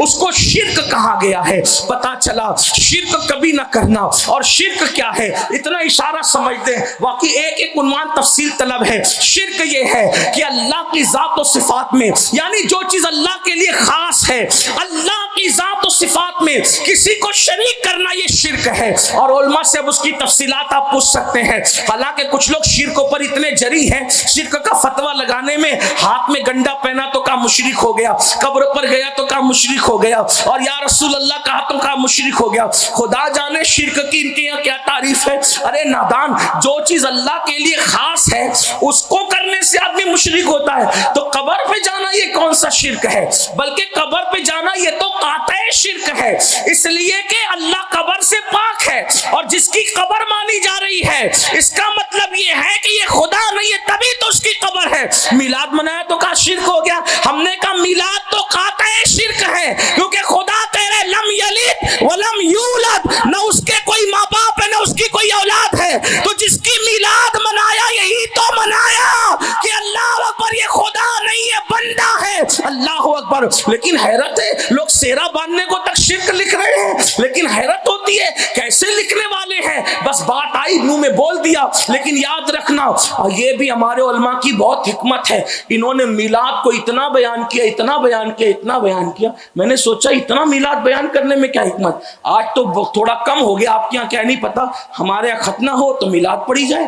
اس کو شرک کہا گیا ہے. پتا چلا شرک کبھی نہ کرنا. اور شرک کیا ہے اتنا اشارہ سمجھتے ہیں, واقعی ایک ایک عنوان تفصیل طلب ہے. شرک یہ ہے کہ اللہ کی ذات و صفات میں, یعنی جو چیز اللہ کے لیے خاص ہے, اللہ کی ذات و صفات میں کسی کو شریک کرنا, یہ شرک ہے. اور علماء سے اب اس کی تفصیلات آپ پوچھ سکتے ہیں. حالانکہ کچھ لوگ شرک پر اتنے جری ہیں, شرک کا فتویٰ لگانے میں ہاتھ میں گنڈا پہنا تو کہا مشرک ہو گیا, قبر پر گیا تو کہا مشرک ہو گیا, اور یا رسول اللہ کہا تو کہا مشرک ہو گیا. خدا جانے شرک کی ان کے یہاں کیا تعریف ہے. ارے نادان, جو چیز اللہ کے لیے خاص ہے اس کو کرنے سے آدمی مشرک ہوتا ہے. تو قبر پہ جانا یہ کون سا شرک ہے, بلکہ قبر پہ جانا یہ تو قاطع شرک ہے, اس لیے کہ اللہ قبر سے پاک ہے, اور جس کی قبر مانی جا رہی ہے اس کا مطلب یہ ہے کہ یہ خدا نہیں ہے, تبھی تو اس کی قبر ہے. میلاد منایا تو کہا شرک ہو گیا. ہم نے کہا میلاد تو قاطع شرک ہے, کیونکہ خدا کہہ رہے لم یلد ولم یولد, نہ اس کے کوئی ماں باپ ہے نہ اس کی کوئی اولاد ہے. تو جس کی میلاد منایا یہی تو منایا کہ اللہ اکبر یہ خدا نہیں ہے بندہ ہے. اللہ اکبر. لیکن حیرت ہے, لوگ سیرا باندھنے کو تک شرک لکھ رہے ہیں, لیکن حیرت ہوتی ہے کیسے لکھنے والے ہیں. بس بات آئی منہ میں بول دیا. لیکن یاد رکھنا یہ بھی ہمارے علماء کی بہت حکمت ہے, انہوں نے میلاد کو اتنا بیان کیا, اتنا بیان کیا, اتنا بیان کیا. میں نے سوچا اتنا میلاد بیان کرنے میں کیا حکمت. آج تو تھوڑا کم ہو گیا, آپ کے یہاں کیا نہیں پتا, ہمارے یہاں ختنہ ہو تو میلاد پڑھی جائے,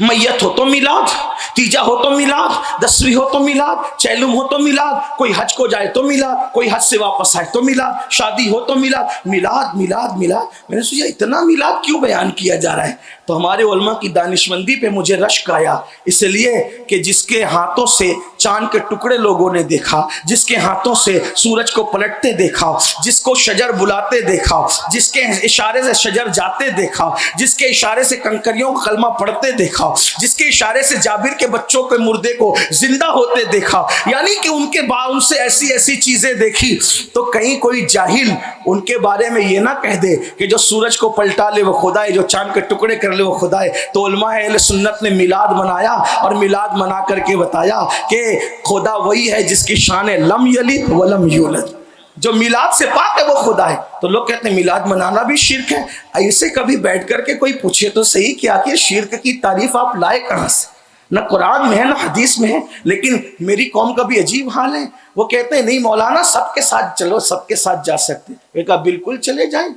میت ہو تو میلاد, تیجا ہو تو میلاد, دسویں ہو تو میلاد, چیلم ہو تو میلاد, کوئی حج کو جائے تو میلاد, کوئی حج سے واپس آئے تو میلاد, شادی ہو تو میلاد, میلاد میلاد میلاد. میں نے سوچا اتنا میلاد کیوں بیان کیا جا رہا ہے. تو ہمارے علماء کی دانشمندی پہ مجھے رشک آیا, اس لیے کہ جس کے ہاتھوں سے چاند کے ٹکڑے لوگوں نے دیکھا, جس کے ہاتھوں سے سورج کو پلٹتے دیکھا, جس کو شجر بلاتے دیکھا, جس کے اشارے سے شجر جاتے دیکھا, جس کے اشارے سے کنکریوں کو کلمہ پڑھتے دیکھا, جس کے اشارے سے جابر کے بچوں کے مردے کو زندہ ہوتے دیکھا, یعنی کہ ان کے ان سے ایسی ایسی چیزیں دیکھی. تو کہیں کوئی جاہل ان کے بارے میں یہ نہ کہہ دے کہ جو سورج کو پلٹا لے وہ خدا ہے, جو چاند کے ٹکڑے کر لے وہ خدا ہے. تو علماء اہل سنت نے میلاد منایا, اور میلاد منا کر کے بتایا کہ خدا وہی ہے جس کی شان ہے لم یلد ولم یولد, جو میلاد سے پاک ہے وہ خدا ہے. تو لوگ کہتے ہیں میلاد منانا بھی شرک ہے. ایسے کبھی بیٹھ کر کے کوئی پوچھے تو صحیح کیا کہ شرک کی تعریف آپ لائے کہاں سے, نہ قرآن میں ہے نہ حدیث میں ہے. لیکن میری قوم کا بھی عجیب حال ہے, وہ کہتے ہیں نہیں مولانا سب کے ساتھ چلو, سب کے ساتھ جا سکتے. میں کہا بالکل چلے جائیں,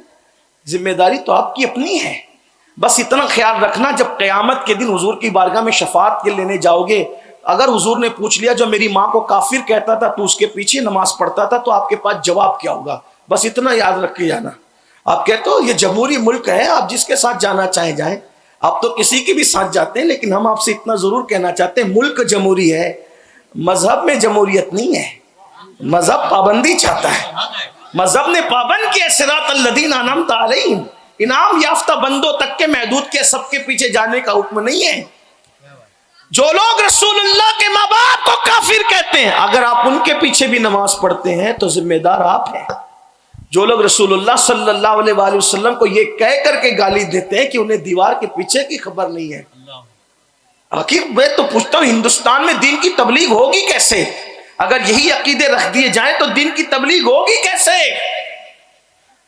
ذمہ داری تو آپ کی اپنی ہے. بس اتنا خیال رکھنا جب قیامت کے دن حضور کی بارگاہ میں شفاعت کے لینے جاؤ گے, اگر حضور نے پوچھ لیا جو میری ماں کو کافر کہتا تھا تو اس کے پیچھے نماز پڑھتا تھا, تو آپ کے پاس جواب کیا ہوگا. بس اتنا یاد رکھ کے جانا. آپ کہتے ہو یہ جمہوری ملک ہے, آپ جس کے ساتھ جانا چاہیں جائیں. آپ تو کسی کے بھی ساتھ جاتے ہیں, لیکن ہم آپ سے اتنا ضرور کہنا چاہتے ہیں ملک جمہوری ہے, مذہب میں جمہوریت نہیں ہے. مذہب پابندی چاہتا ہے. مذہب نے پابند کیا صراط الذین انعمت علیہم, انعام یافتہ بندوں تک کے محدود کے, سب کے پیچھے جانے کا حکم نہیں ہے. جو لوگ رسول اللہ کے ماں باپ کو کافر کہتے ہیں, اگر آپ ان کے پیچھے بھی نماز پڑھتے ہیں تو ذمہ دار آپ ہیں. جو لوگ رسول اللہ صلی اللہ علیہ وآلہ وسلم کو یہ کہہ کر کے گالی دیتے ہیں کہ انہیں دیوار کے پیچھے کی خبر نہیں ہے. آخر میں تو پوچھتا ہوں ہندوستان میں دین کی تبلیغ ہوگی کیسے؟ اگر یہی عقیدے رکھ دیے جائیں تو دین کی تبلیغ ہوگی کیسے؟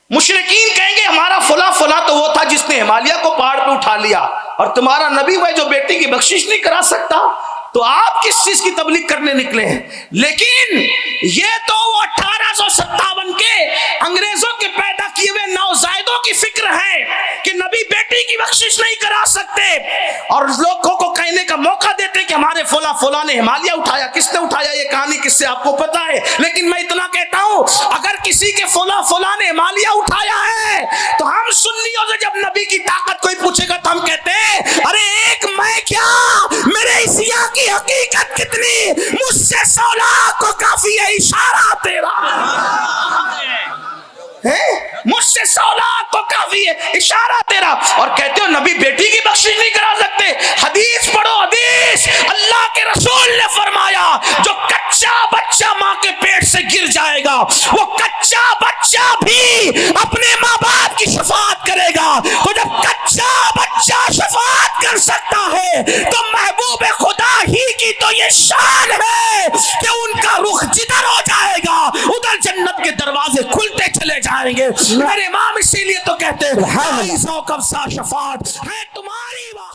مشرکین کہیں گے ہمارا فلاں فلاں تو وہ تھا جس نے ہمالیہ کو پہاڑ پہ اٹھا لیا, اور تمہارا نبی وہ جو بیٹی کی بخشش نہیں کرا سکتا. تو آپ کس چیز کی تبلیغ کرنے نکلے ہیں؟ لیکن یہ تو وہ 1857 کے انگریزوں کے پیدا کیے ہوئے نوزائیدوں کی فکر ہے کہ نبی بیٹی کی بخشش نہیں کرا سکتے, اور لوگوں کو کہنے کا موقع دیتے کہ ہمارے فلاں فلاں نے ہمالیہ اٹھایا. کس نے اٹھایا یہ کہانی کس سے آپ کو پتا ہے. لیکن میں اتنا کہتا ہوں اگر کسی کے فلاں فلاں نے ہمالیہ اٹھایا ہے تو ہم سنیوں سے جب نبی کی طاقت کوئی پوچھے گا تو ہم کہتے ہیں ارے ایک میں کیا, میرے اسیا کی حقیقت کتنی, مجھ سے 100 لاکھ کو کافی ہے اشارہ تیرا ہے, مجھ سے 100 لاکھ کو کافی ہے اشارہ تیرا. اور کہتے ہو نبی بیٹی کی بخشش نہیں کرا سکتے. حدیث پڑھو حدیث, اللہ کے رسول نے فرمایا جو کچا بچہ ماں کے پیٹ سے گر جائے گا وہ کچا بچہ بھی اپنے ماں باپ کی شفاعت کرے گا. تو جب کچا بچہ شفاعت کر سکتا ہے تو محبوب خدا ہی کی تو یہ شان ہے کہ ان کا رخ جدھر ہو جائے گا ادھر جنت کے دروازے جائیں گے. میرے امام اسی لیے تو کہتے ہیں شفاعت ہے تمہاری بات.